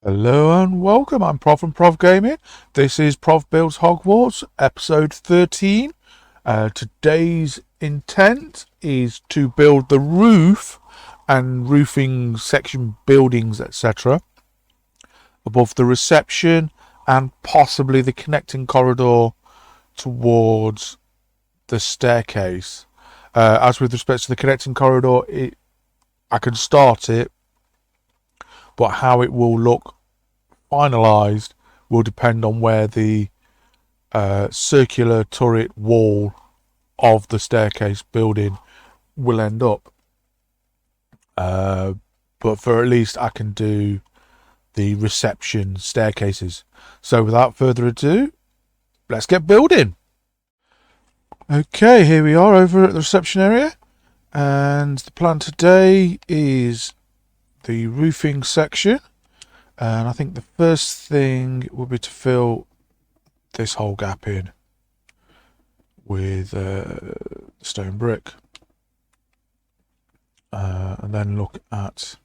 Hello and welcome. I'm Prov from Prov Gaming. This is Prov Builds Hogwarts, episode 13. Today's intent is to build the roof and roofing section buildings, etc., above the reception and possibly the connecting corridor towards the staircase. As with respect to the connecting corridor, I can start it, but how it will look finalised will depend on where the circular turret wall of the staircase building will end up. But for at least I can do the reception staircases. So without further ado, let's get building. Okay, here we are over at the reception area, and the plan today is the roofing section. And I think the first thing will be to fill this whole gap in with stone brick, and then look at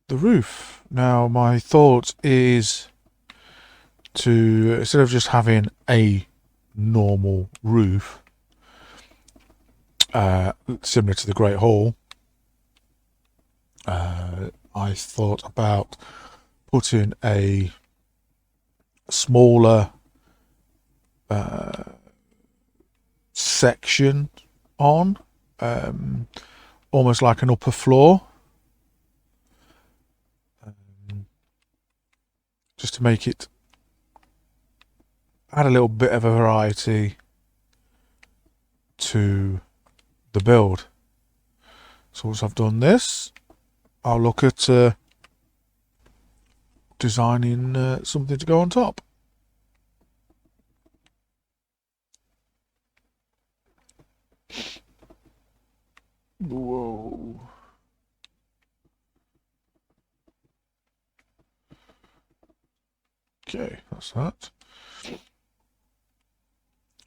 the roof. Now my thought is to, instead of just having a normal roof similar to the Great Hall, I thought about putting a smaller section on, almost like an upper floor, just to make it add a little bit of a variety to the build. So once I've done this, I'll look at designing something to go on top. Whoa. Okay, that's that.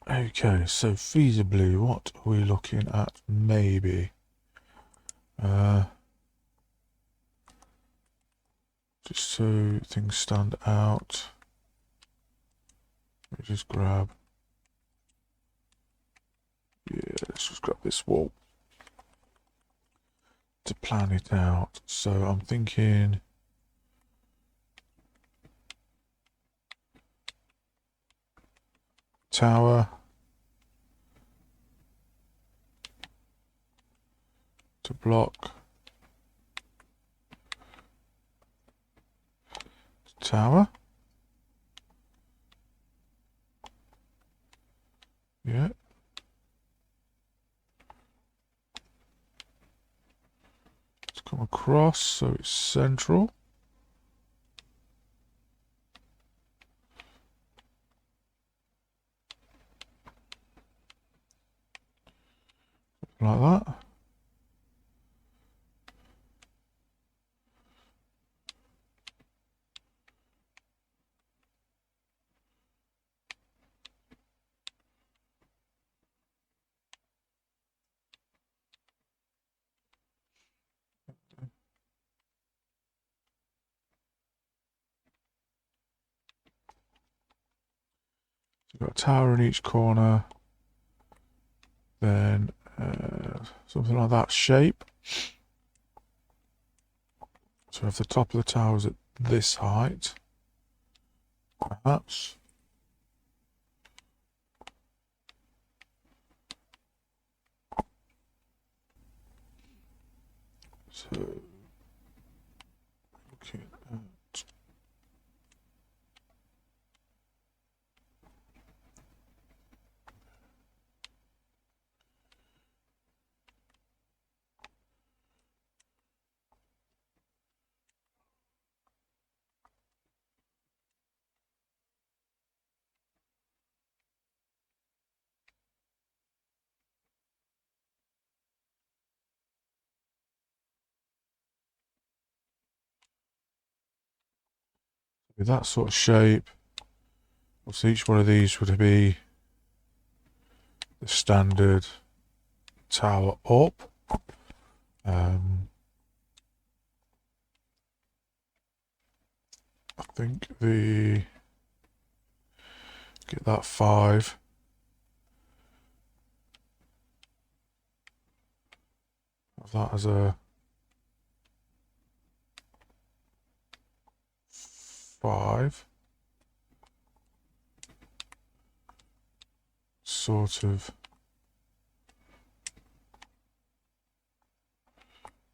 Okay, so feasibly, what are we looking at? Maybe just so things stand out. Let me just grab. Yeah, let's just grab this wall to plan it out. So I'm thinking tower to block tower. Yeah. Let's come across so it's central. Like that. You've got a tower in each corner, then something like that shape. So if the top of the tower is at this height, perhaps. So looking at with that sort of shape, so each one of these would be the standard tower up. I think get that 5. Have that as a 5. Sort of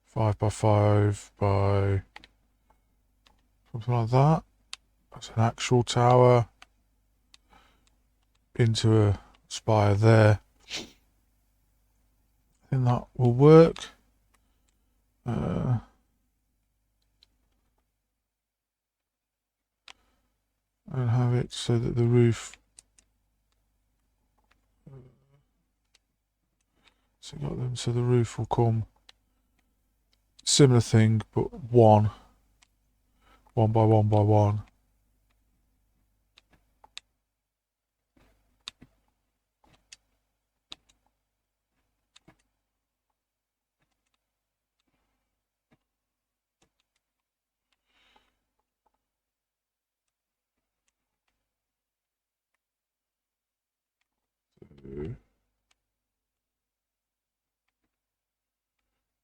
5 by 5 by something like that. That's an actual tower into a spire there. I think that will work. And have it so that the roof. So got them so the roof will come. Similar thing, but one by one by one.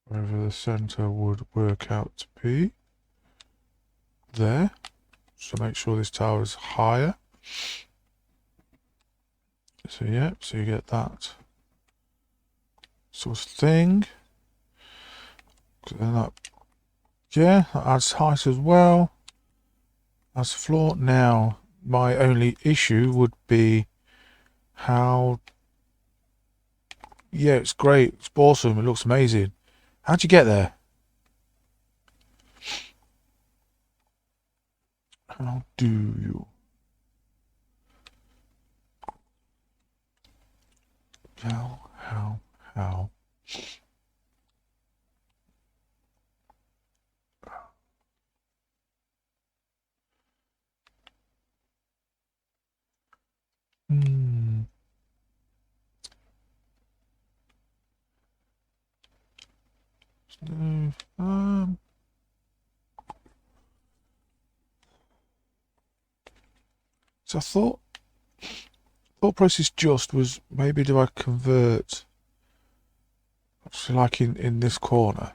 Wherever the center would work out to be. There. So make sure this tower is higher. So yeah, so you get that sort of thing. And that, yeah, that adds height as well as floor. Now, my only issue would be how. Yeah, it's great. It's awesome. It looks amazing. How'd you get there? How do you? How? Hmm. So I thought process just was maybe do I convert so like in this corner.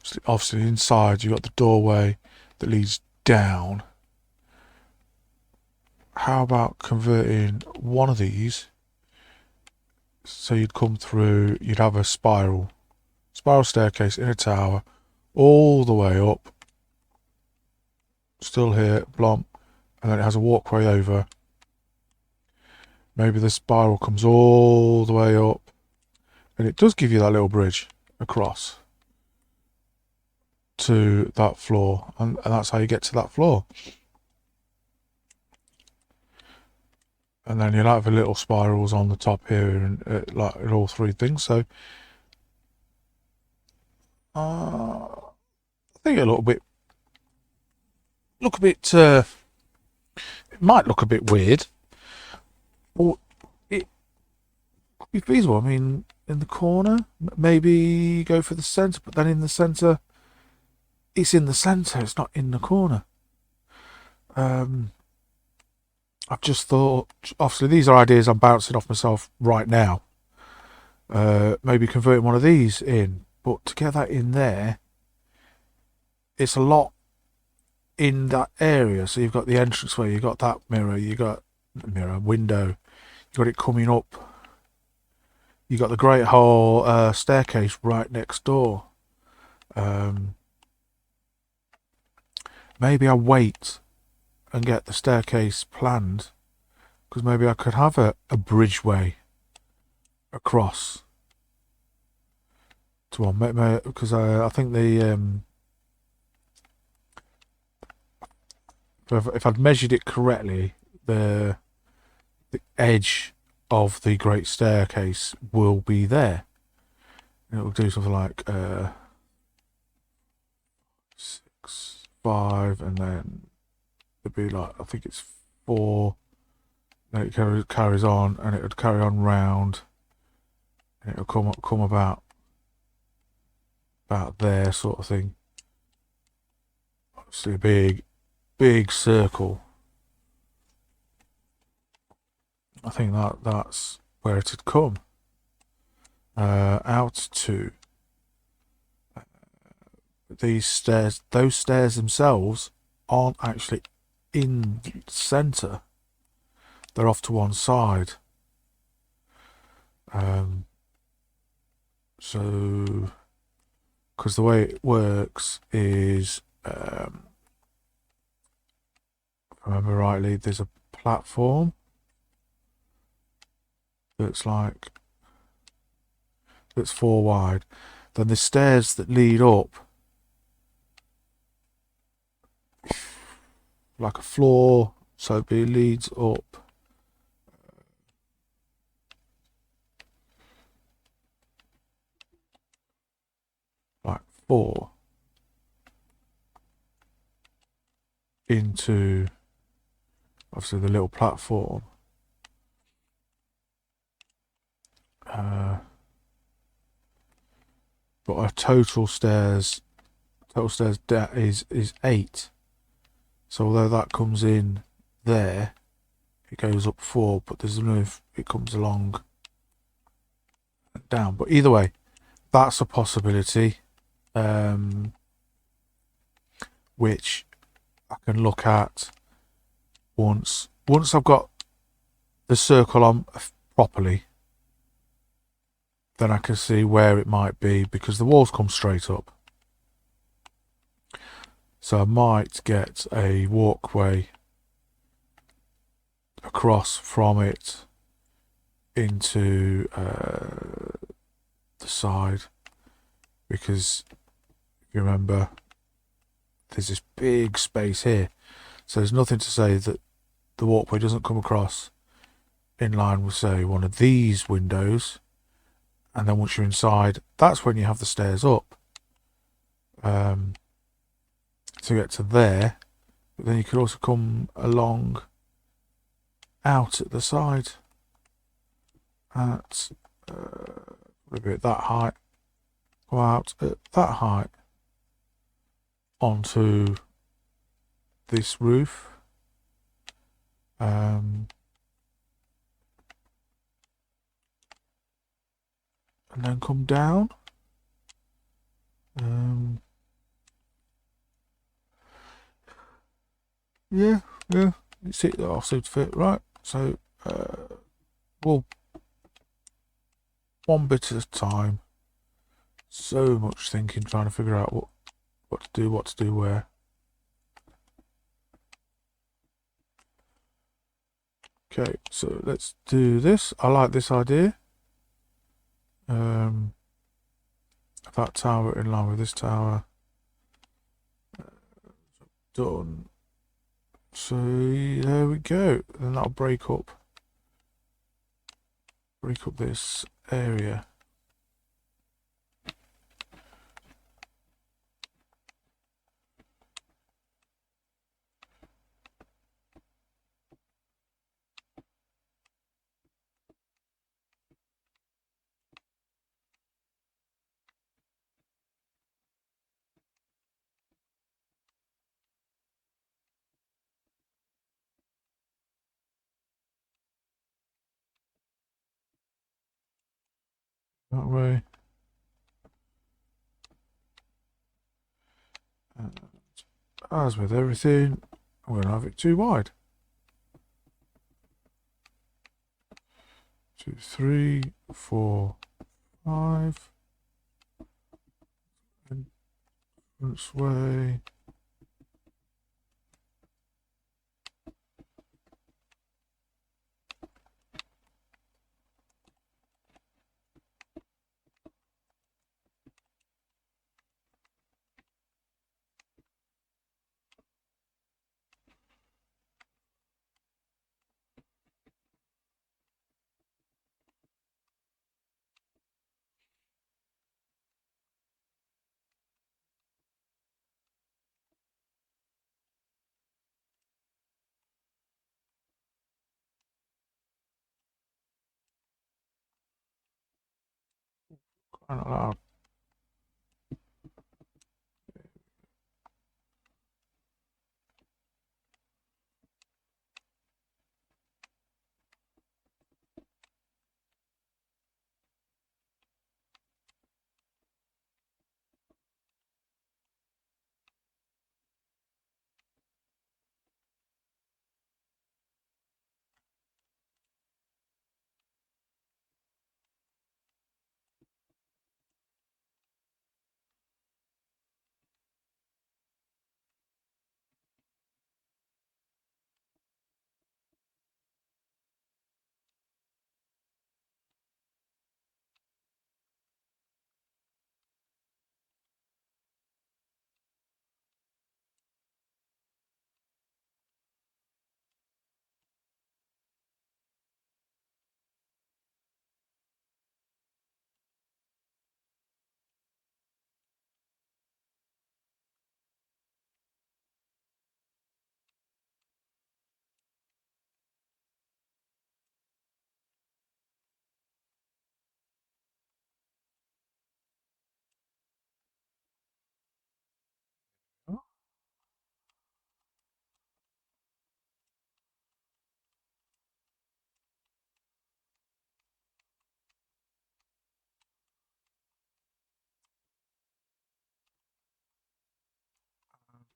So obviously inside you got the doorway that leads down. How about converting one of these so you'd come through, you'd have a spiral staircase in a tower all the way up, still here, blomp, and then it has a walkway over. Maybe the spiral comes all the way up, and it does give you that little bridge across to that floor, and that's how you get to that floor. And then you'll have a little spirals on the top here, and like in all three things. So I think it'll look a bit. It might look a bit weird, or it could be feasible. I mean, in the corner, maybe go for the centre, but then in the centre, it's in the centre. It's not in the corner. I've just thought. Obviously, these are ideas I'm bouncing off myself right now. Maybe converting one of these in, but to get that in there, it's a lot in that area. So you've got the entranceway, you've got that mirror, you got window, you got it coming up. You got the Great Hall staircase right next door. Maybe I wait and get the staircase planned, because maybe I could have a bridgeway across to one. Because I think the if I'd measured it correctly, the edge of the great staircase will be there. It'll do something like 6, 5, and then it'd be like, I think it's 4. Then it carries on, and it would carry on round, and it'll come about there, sort of thing. See a big circle. I think that's where it had come. Out to these stairs. Those stairs themselves aren't actually in the centre. They're off to one side. So, because the way it works is, if I remember rightly, there's a platform that's 4 wide. Then the stairs that lead up, like a floor, so it leads up. Like 4 into obviously the little platform. But our total stairs is 8. So although that comes in there, it goes up 4, but there's no if it comes along and down. But either way, that's a possibility, which I can look at once I've got the circle on properly. Then I can see where it might be, because the walls come straight up. So I might get a walkway across from it into the side, because if you remember, there's this big space here. So there's nothing to say that the walkway doesn't come across in line with, say, one of these windows. And then once you're inside, that's when you have the stairs up to get to there. But then you could also come along out at the side at maybe at that height, go out at that height onto this roof. And then come down. Yeah, it's it. I'll see to fit, right? So, we'll one bit at a time. So much thinking, trying to figure out what to do where. Okay, so let's do this. I like this idea. That tower in line with this tower. Done. So there we go. Then that'll break up this area. That way. And as with everything, I'm going to have it too wide. 2, 3, 4, 5. And this way. Kind of loud.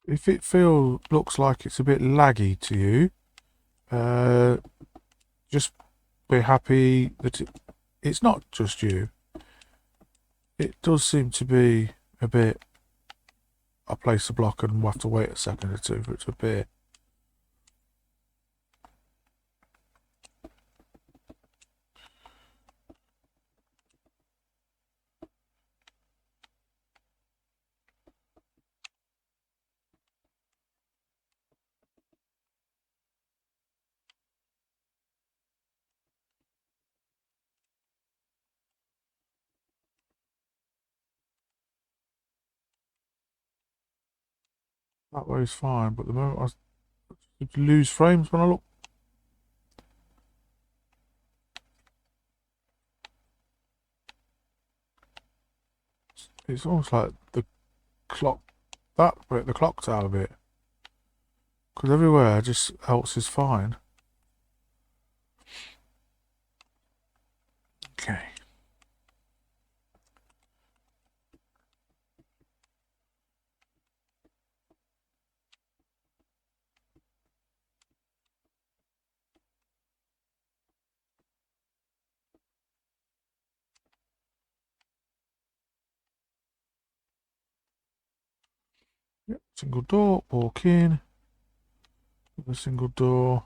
If it looks like it's a bit laggy to you, just be happy that it's not just you. It does seem to be a bit. I place a block and we'll have to wait a second or two for it to appear. That way's fine, but the moment I lose frames when I look. It's almost like the clock, that bit, the clock tower bit. Because everywhere just else is fine. Okay. Yep, single door, walk in. A single door.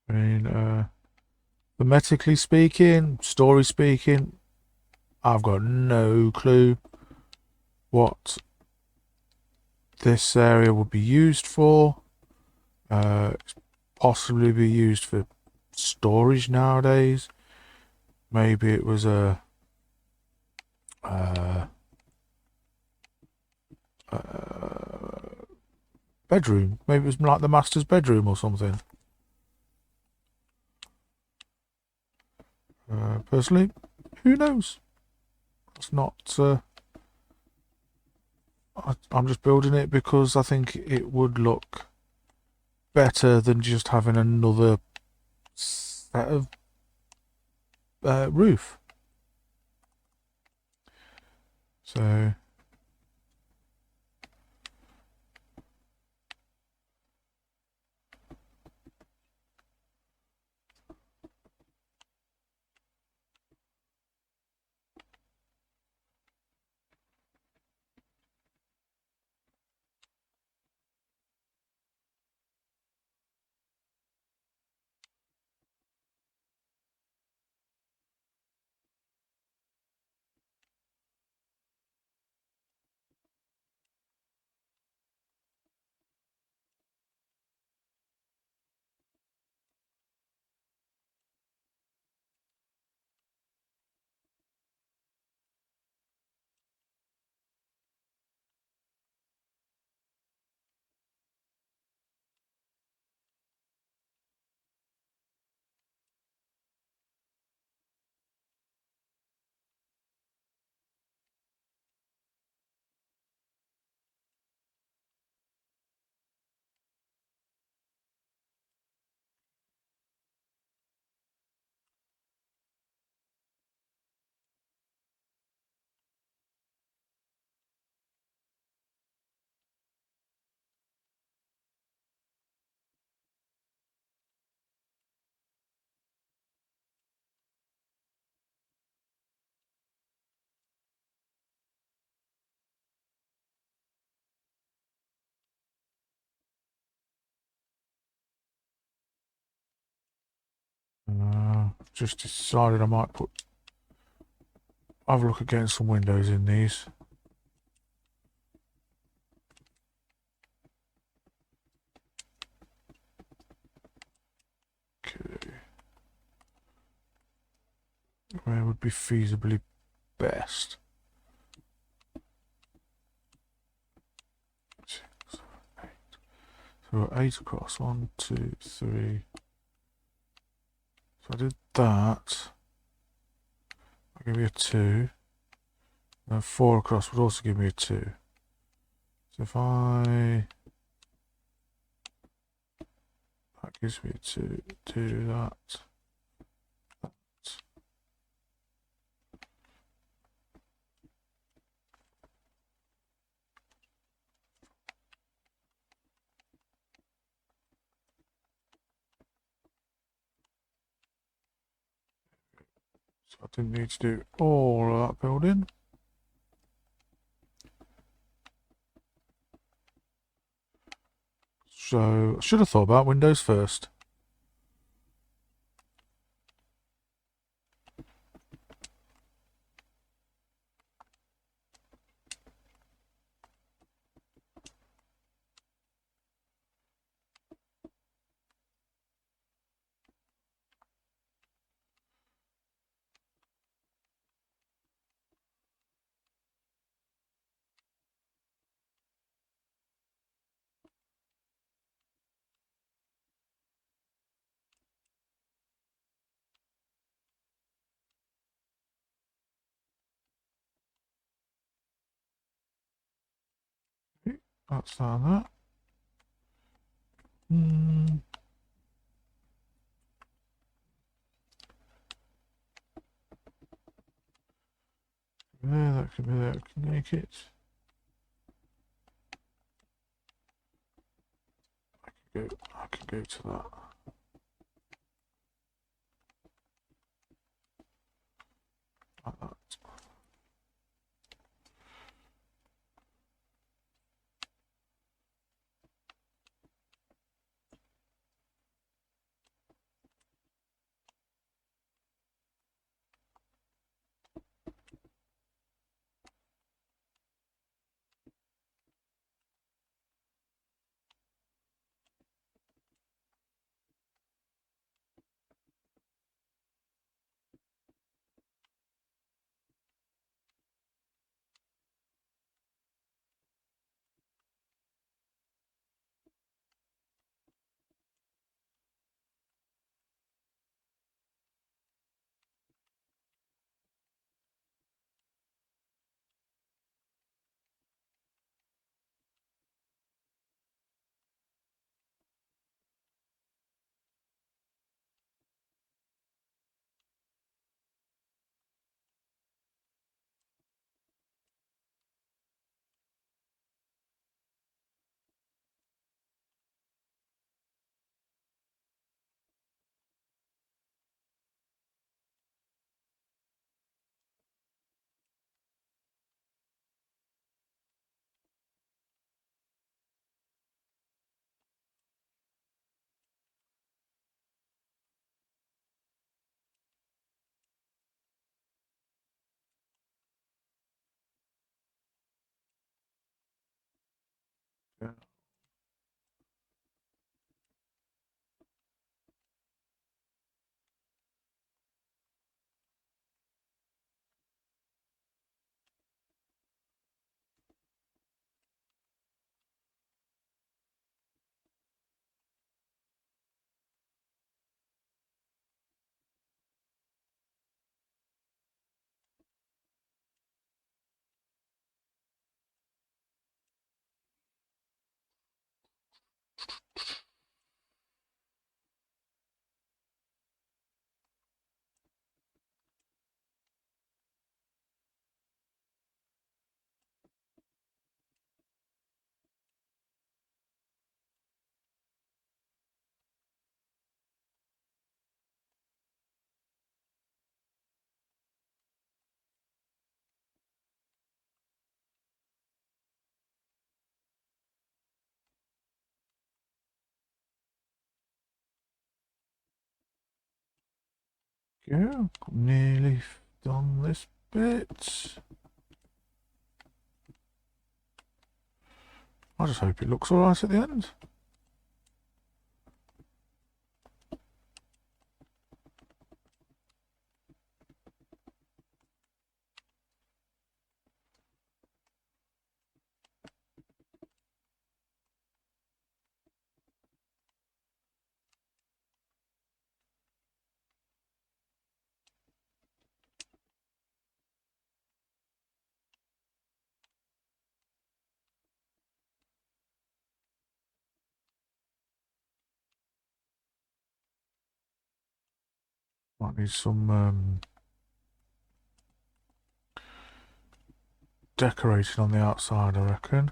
I mean, thematically speaking, story speaking, I've got no clue what this area would be used for. Possibly be used for storage nowadays. Maybe it was a bedroom. Maybe it was like the master's bedroom or something. Personally, who knows? It's not. I'm just building it because I think it would look better than just having another set of roof. So just decided I might have a look at getting some windows in these. Okay. Where would be feasibly best? 6, 8. So 8 across. 1, 2, 3. So I did that. I'll give me a 2. And 4 across would also give me a 2. So if I gives me to do that. So I didn't need to do all of that building. So I should have thought about windows first. That's that and that. There, that can be there. I can make it. I can go to that. Like that. Yeah. Yeah, nearly done this bit. I just hope it looks alright at the end. Might need some decorating on the outside, I reckon.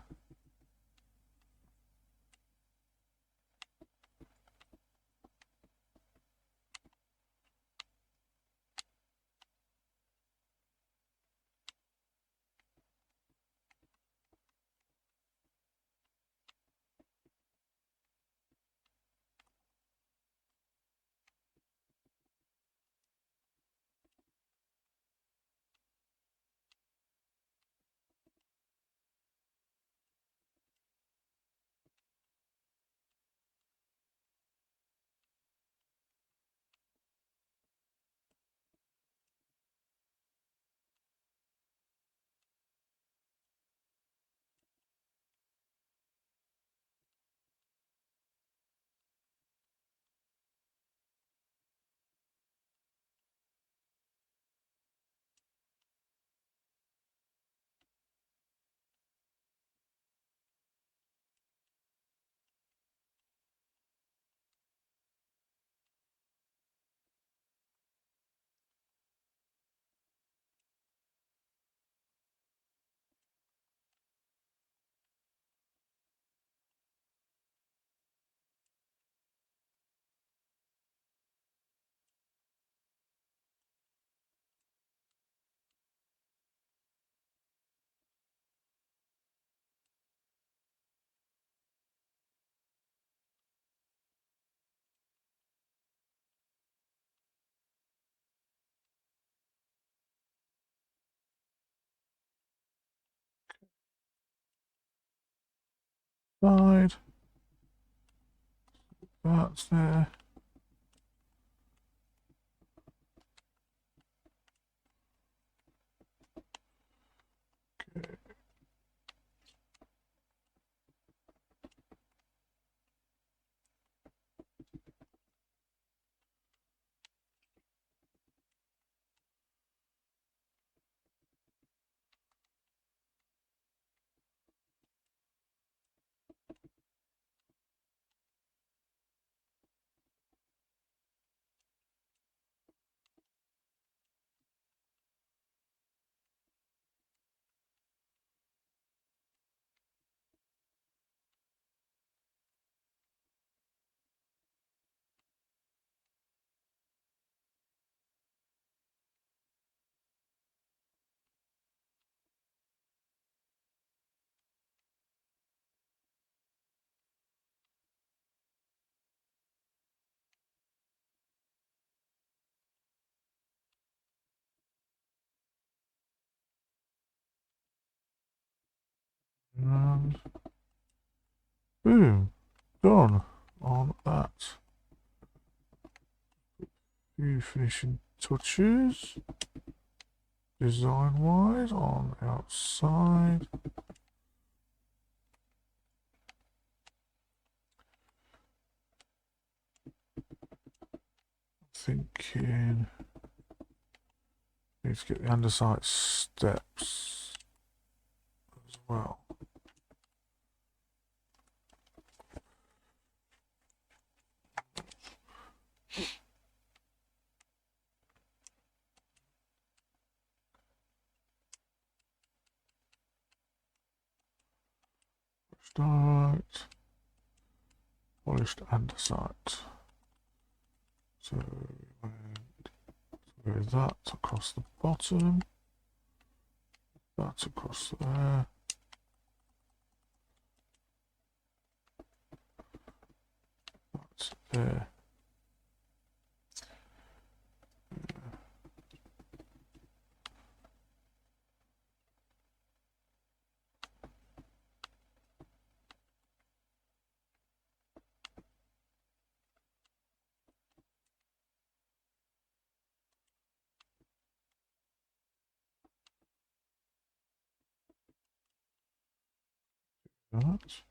Side. That's there. And boom, done on that. Few finishing touches, design wise, on the outside. Thinking need to get the underside steps as well. Start polished andesite. So with that across the bottom, that across there. That's there. That.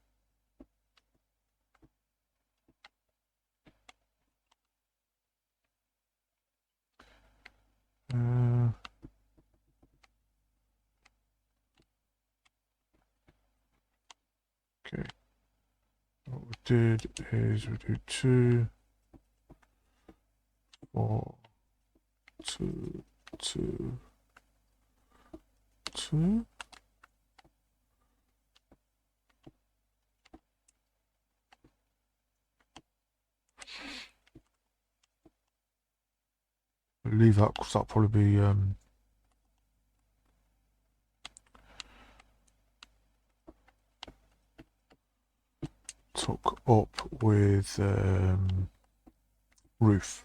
Okay. What we did is we do 2, 4, 2, 2, 2. Leave that because that'll probably be took up with roof.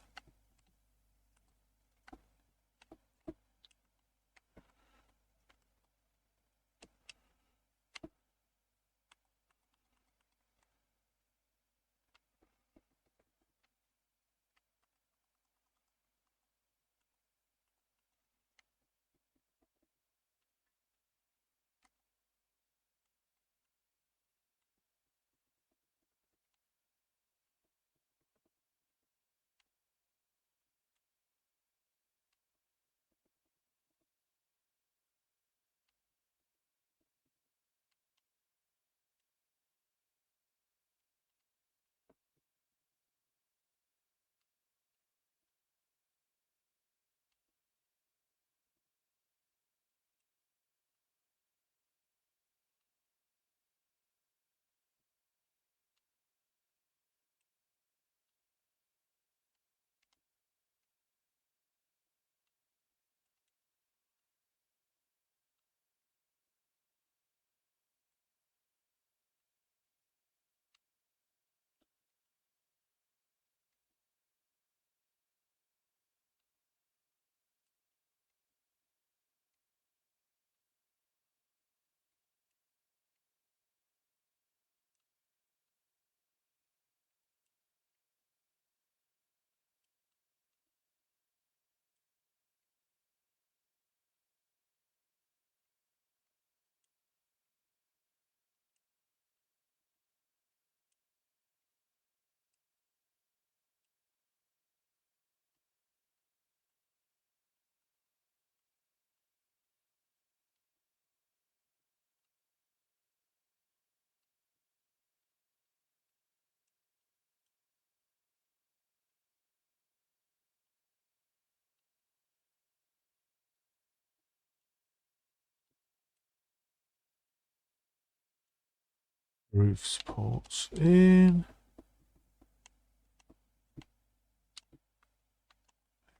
Roof supports in.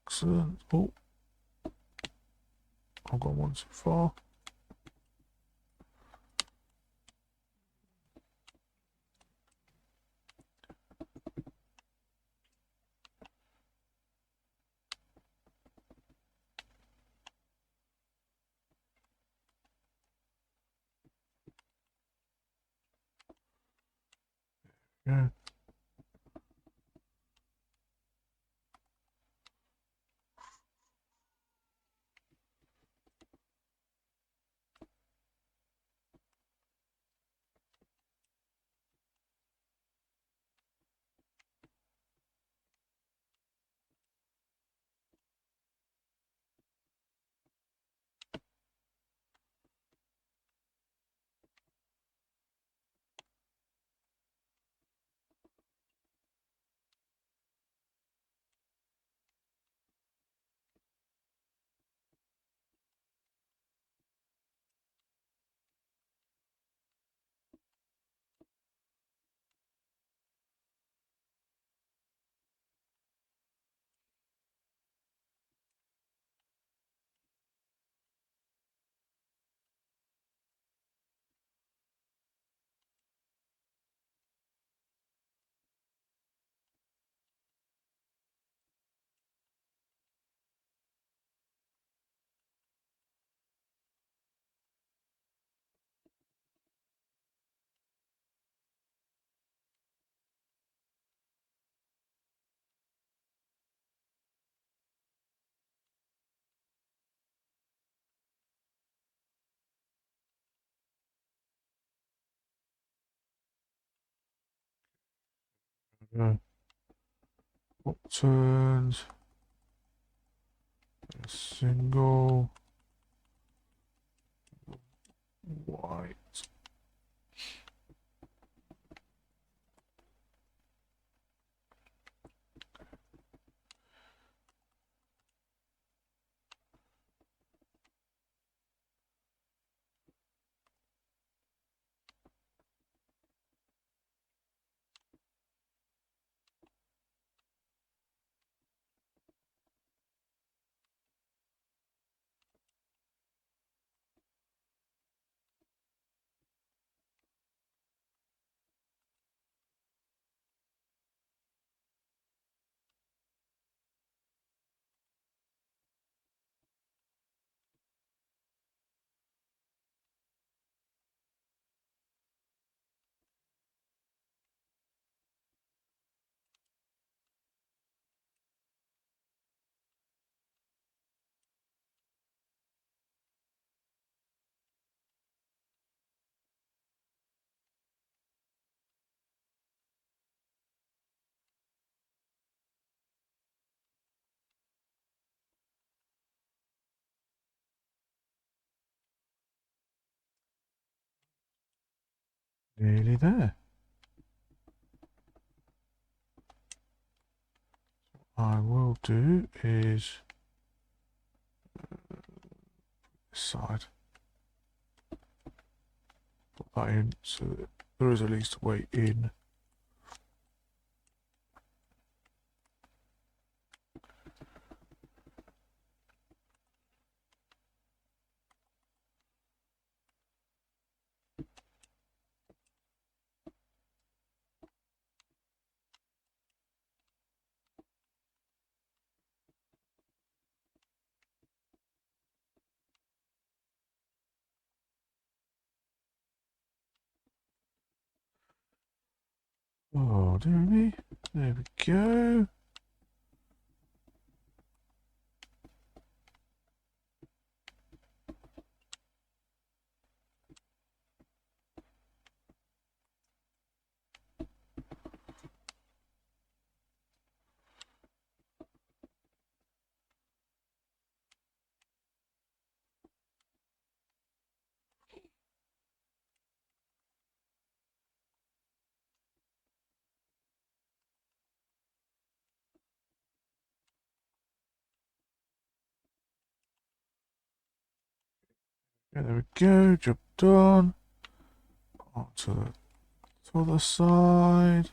Excellent. Oh, I've gone one too far. Yeah. Yeah. Upturned. Single. White. Nearly there. What I will do is this side. Put that in so that there is at least a way in. Oh, dear me. There we go. Yeah, there we go. Job done. On to the other side.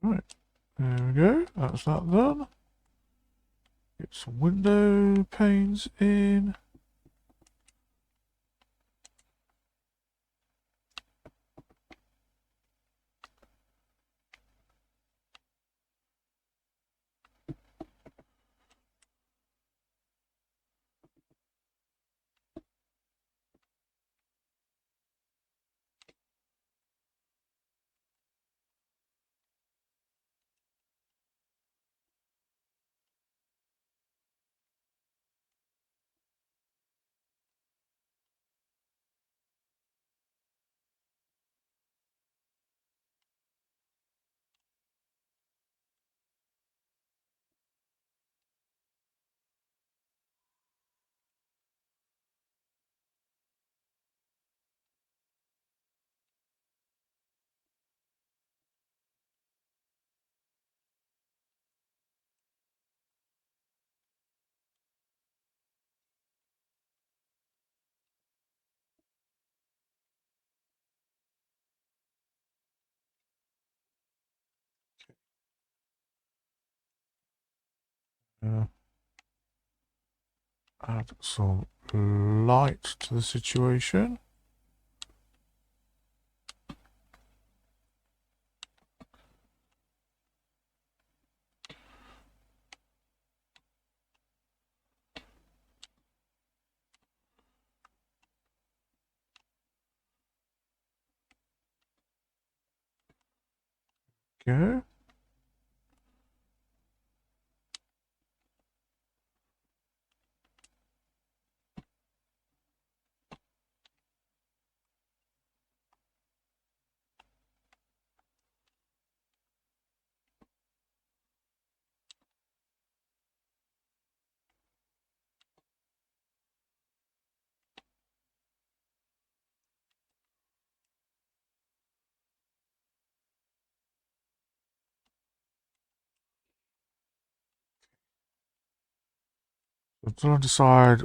Right, there we go. That's that done. Get some window panes in. Uh, Add some light to the situation. Go. So I'm trying to decide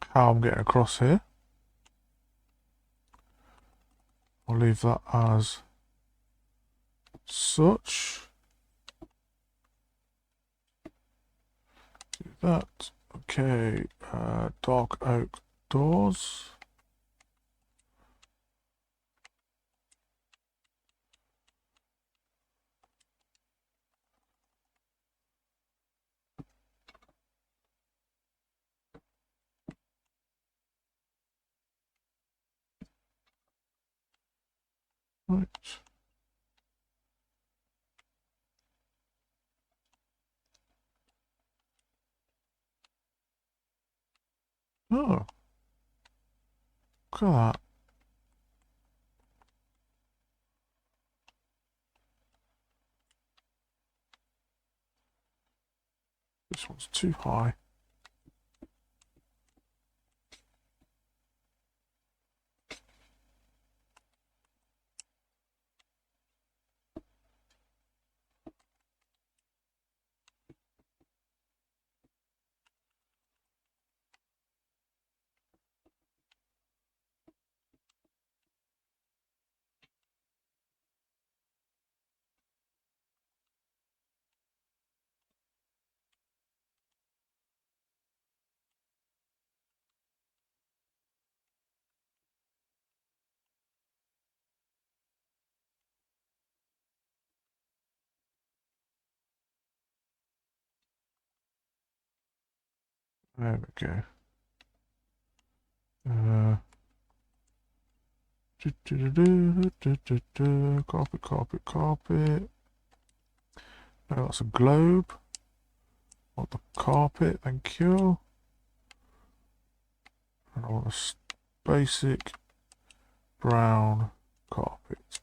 how I'm getting across here. I'll leave that as such. that. Okay, dark oak doors. Right. Oh, look at that. This one's too high. There we go. Carpet, carpet, carpet. No, that's a globe. Want the carpet, thank you. And I want a basic brown carpet.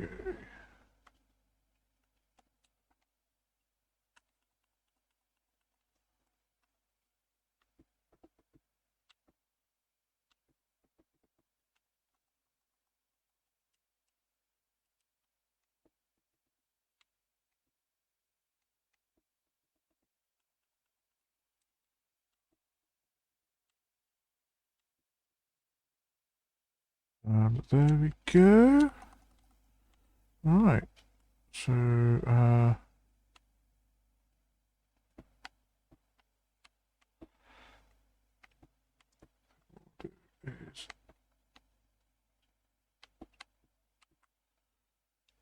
Okay. And there we go. Right. So, is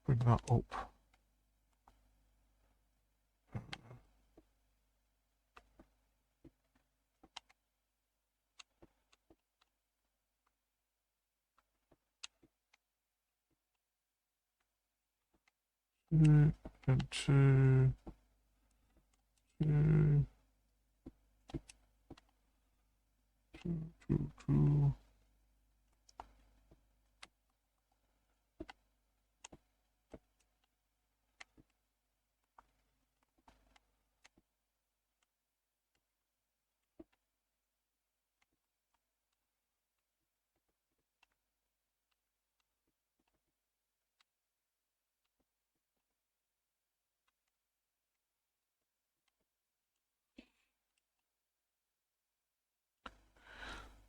bring that up. Two and two, two, two.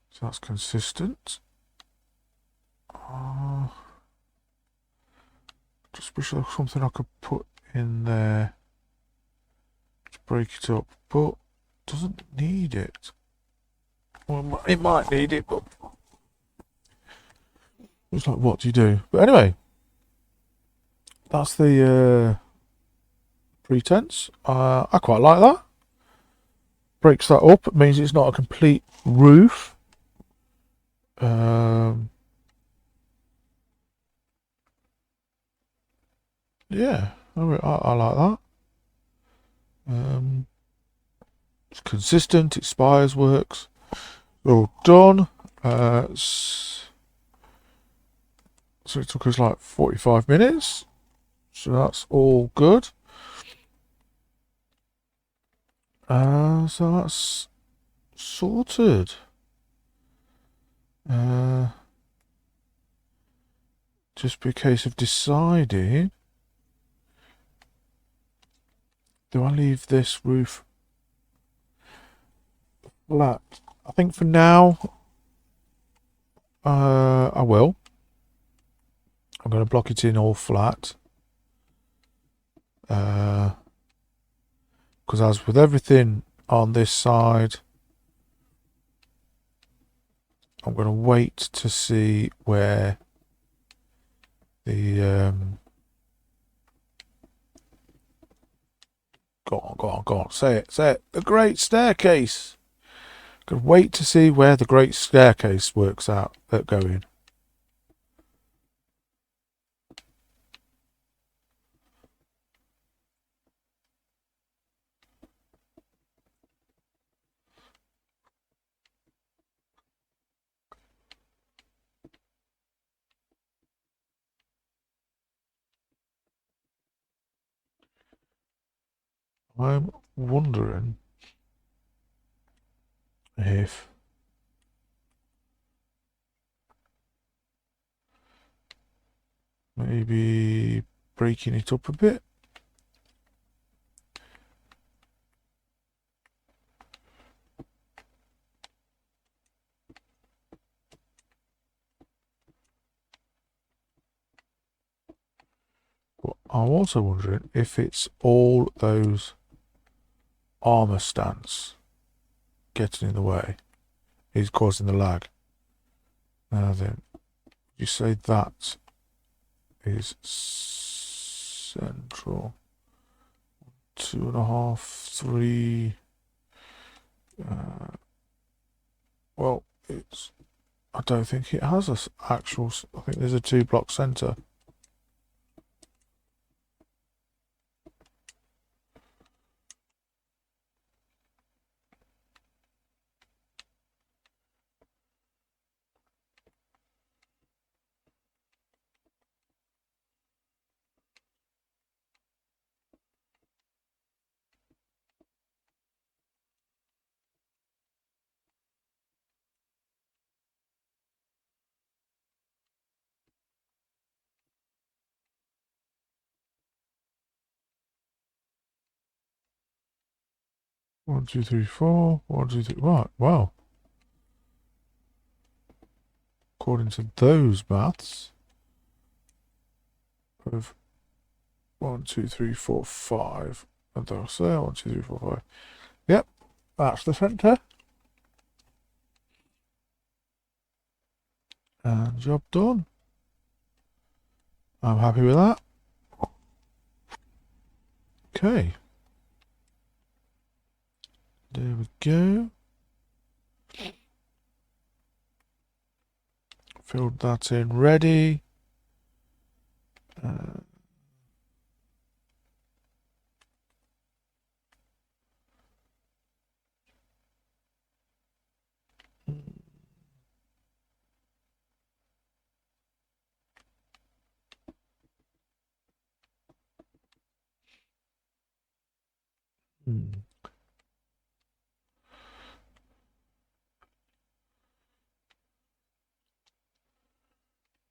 So that's consistent. Just wish there was something I could put in there to break it up, but doesn't need it. Well, it might need it, but it's like, what do you do? But anyway, that's the pretense. I quite like that. Breaks that up. It means it's not a complete roof. Yeah, I like that. It's consistent. It spires, works. All done. So it took us like 45 minutes. So that's all good. So that's sorted. Just be a case of deciding, do I leave this roof flat? I think for now, I will. I'm going to block it in all flat. Because as with everything on this side, I'm going to wait to see where the go on, say it, the great staircase. Going to wait to see where the great staircase works out at going. I'm wondering if maybe breaking it up a bit. But I'm also wondering if it's all those armor stance getting in the way is causing the lag. Now then, you say that is central. 2.5, 3. Well, it's. I don't think it has a actual. I think there's a 2-block center. One, two, three, four. 1, 2, 3. Right. Wow. According to those maths, of 1, 2, 3, 4, 5. And they'll say 1, 2, 3, 4, 5. Yep, that's the center. And job done. I'm happy with that. Okay. There we go. Filled that in ready.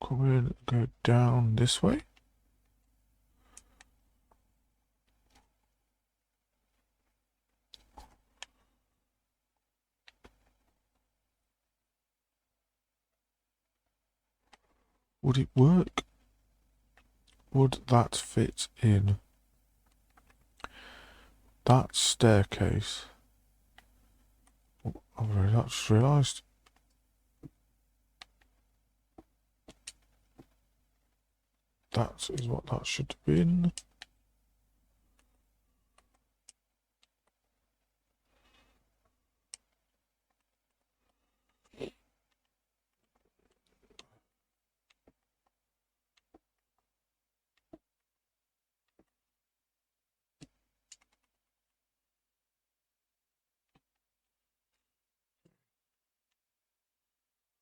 Come in, go down this way. Would it work? Would that fit in that staircase? I've just realised. That is what that should have been.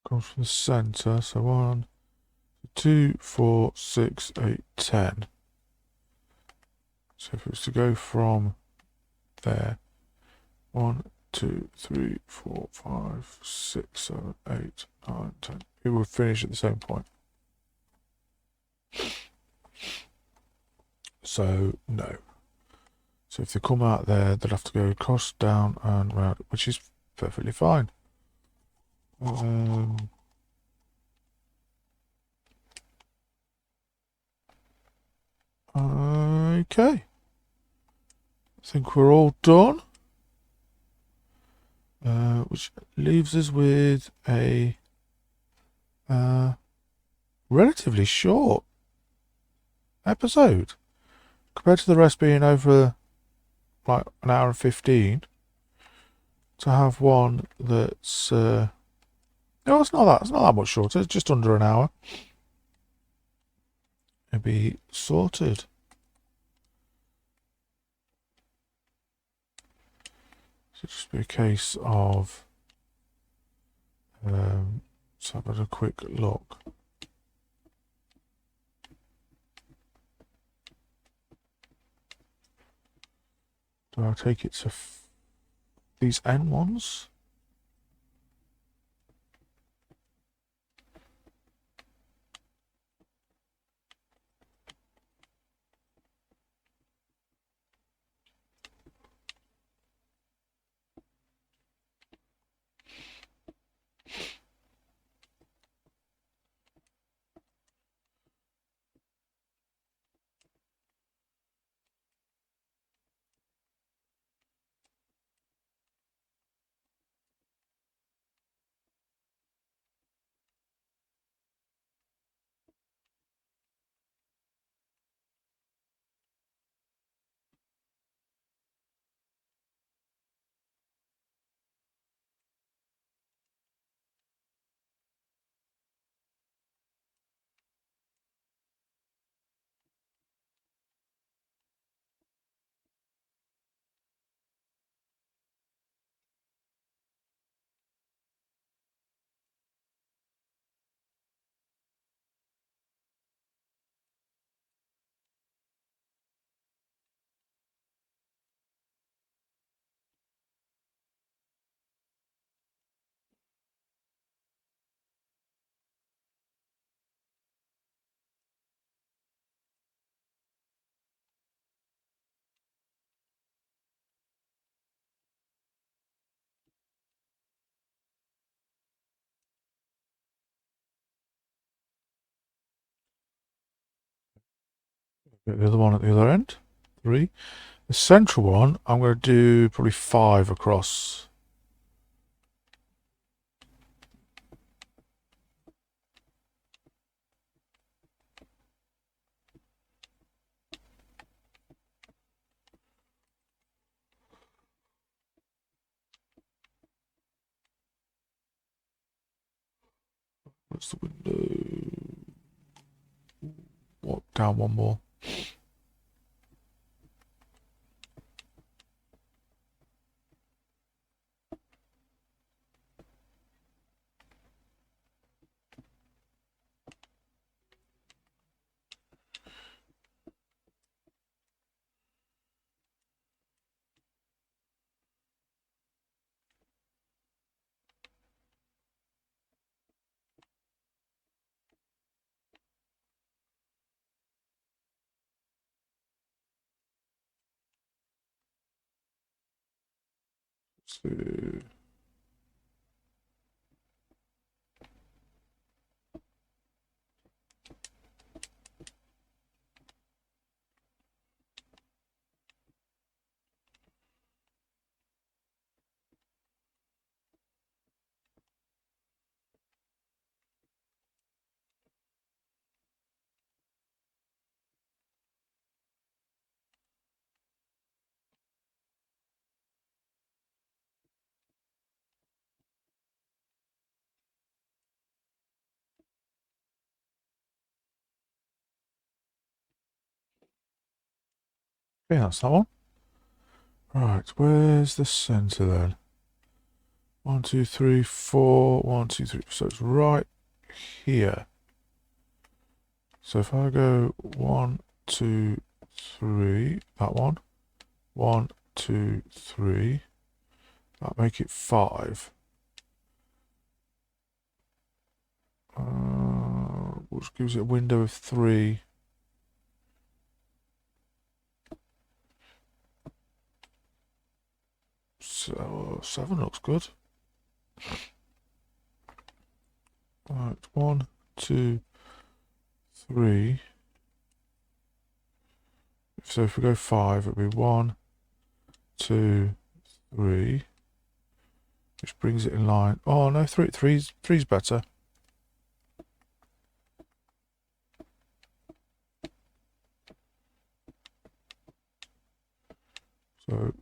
Comes from the centre, so 1, 2, 4, 6, 8, 10. So if it was to go from there, 1, 2, 3, 4, 5, 6, 7, 8, 9, 10. It would finish at the same point. So no. So if they come out there, they'll have to go across, down, and round, which is perfectly fine. Okay. I think we're all done. Which leaves us with a relatively short episode compared to the rest being over like an hour and 15. To have one that's no, it's not that much shorter. It's just under an hour. It'll be sorted. So just be a case of let's have a quick look. Do I take it to these N ones? Get the other one at the other end. 3. The central one, I'm going to do probably 5 across. What's the window? What? Down one more. So, okay, that's that one. Right, where's the centre then? 1, 2, 3, 4. 1, 2, 3. So it's right here. So if I go 1, 2, 3. That one. 1, 2, 3. That'll make it 5. Which gives it a window of 3. So 7 looks good. Right, 1, 2, 3. So if we go 5, it'll be 1, 2, 3, which brings it in line. Oh no, three's better. So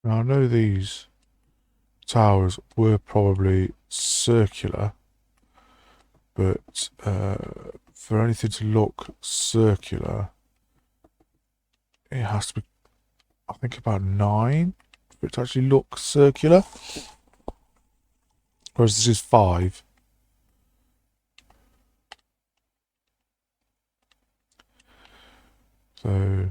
now I know these towers were probably circular, but for anything to look circular, it has to be, I think, about 9 for it to actually look circular. Whereas this is 5. So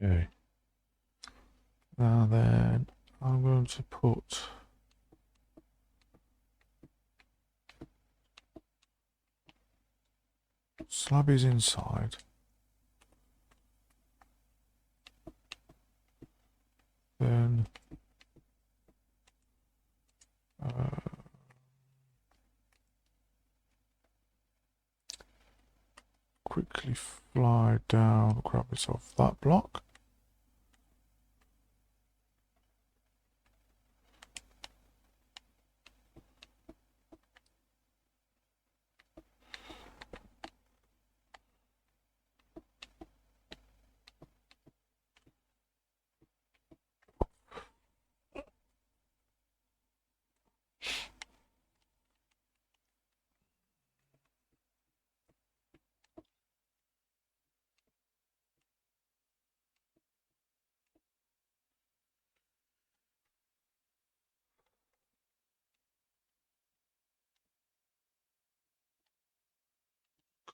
okay. Now then, I'm going to put slabbies inside. Then quickly fly down, grab myself that block.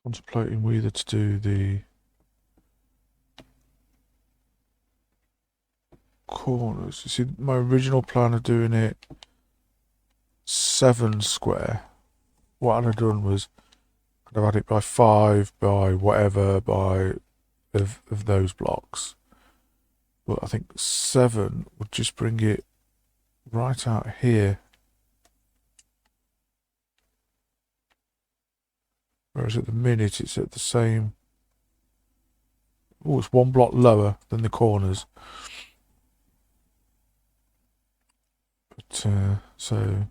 Contemplating whether to do the corners. You see, my original plan of doing it 7 square, what I'd have done was I'd have had it by 5 by whatever by of those blocks. But I think 7 would just bring it right out here. Whereas at the minute it's at the same. Oh, it's 1 block lower than the corners. But so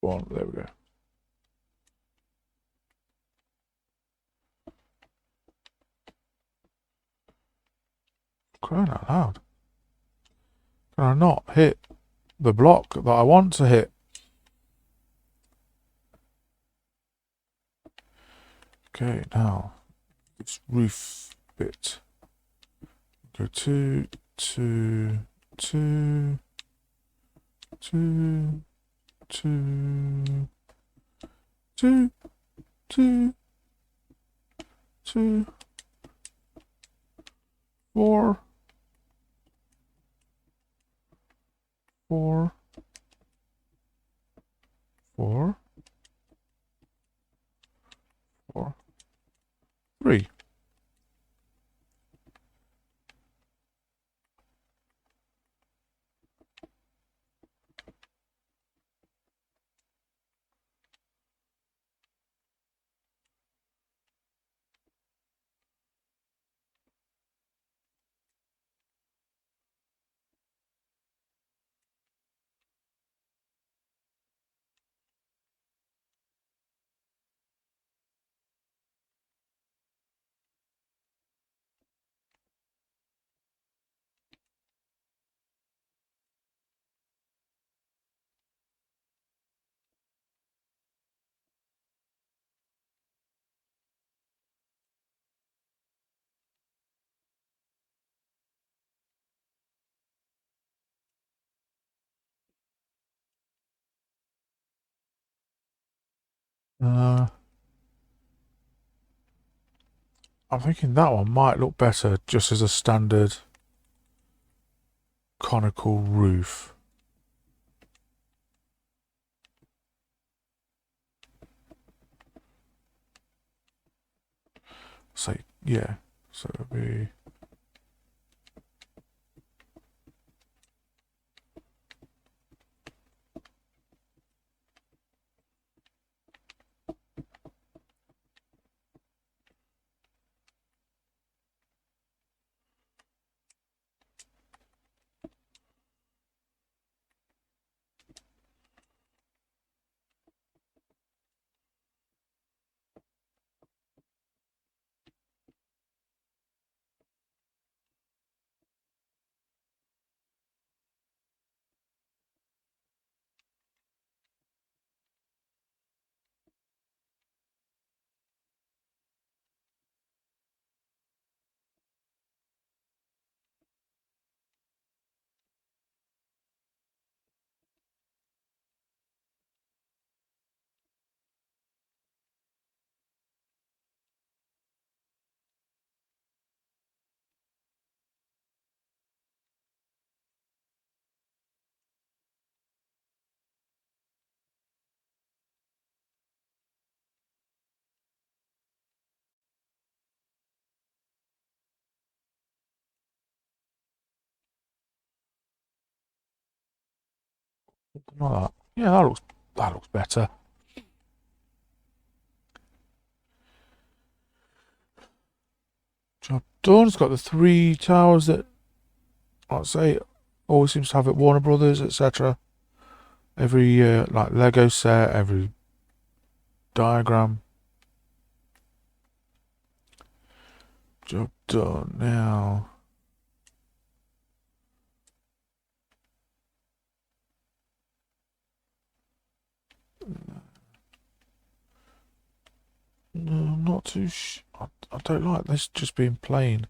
one. There we go. Crying out loud. Can I not hit the block that I want to hit? Okay, now this roof bit. Go 2, 2, 2, 2, 2, 2, 2, 2, 4, 4, 4, 4, 3. I'm thinking that one might look better just as a standard conical roof. So, yeah. So it'll be... Like that. Yeah, that looks better. Job done. It's got the 3 towers that, I'd say, always seems to have at Warner Brothers, etc. Every like Lego set, every diagram. Job done. Now, no, I'm not too. I don't like this just being plain.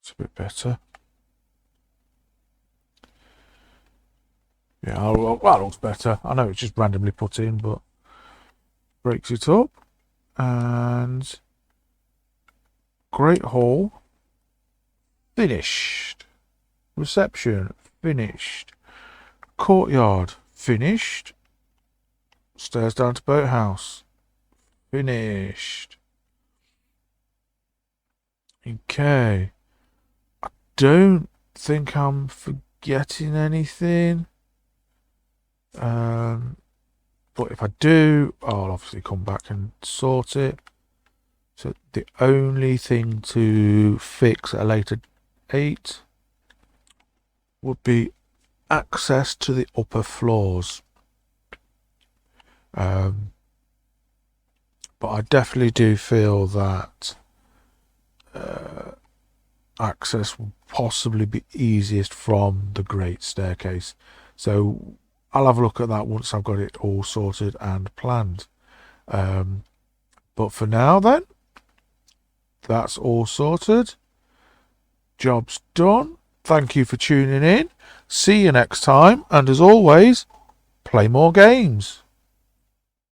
It's a bit better. Yeah, well, that looks better. I know it's just randomly put in, but breaks it up. And Great Hall, finished. Reception, finished. Courtyard, finished. Stairs down to boathouse, Finished. Okay. I don't think I'm forgetting anything. But if I do, I'll obviously come back and sort it. So the only thing to fix at a later date would be access to the upper floors. But I definitely do feel that access will possibly be easiest from the Great Staircase. So I'll have a look at that once I've got it all sorted and planned. But for now then, that's all sorted. Job's done. Thank you for tuning in. See you next time. And as always, play more games.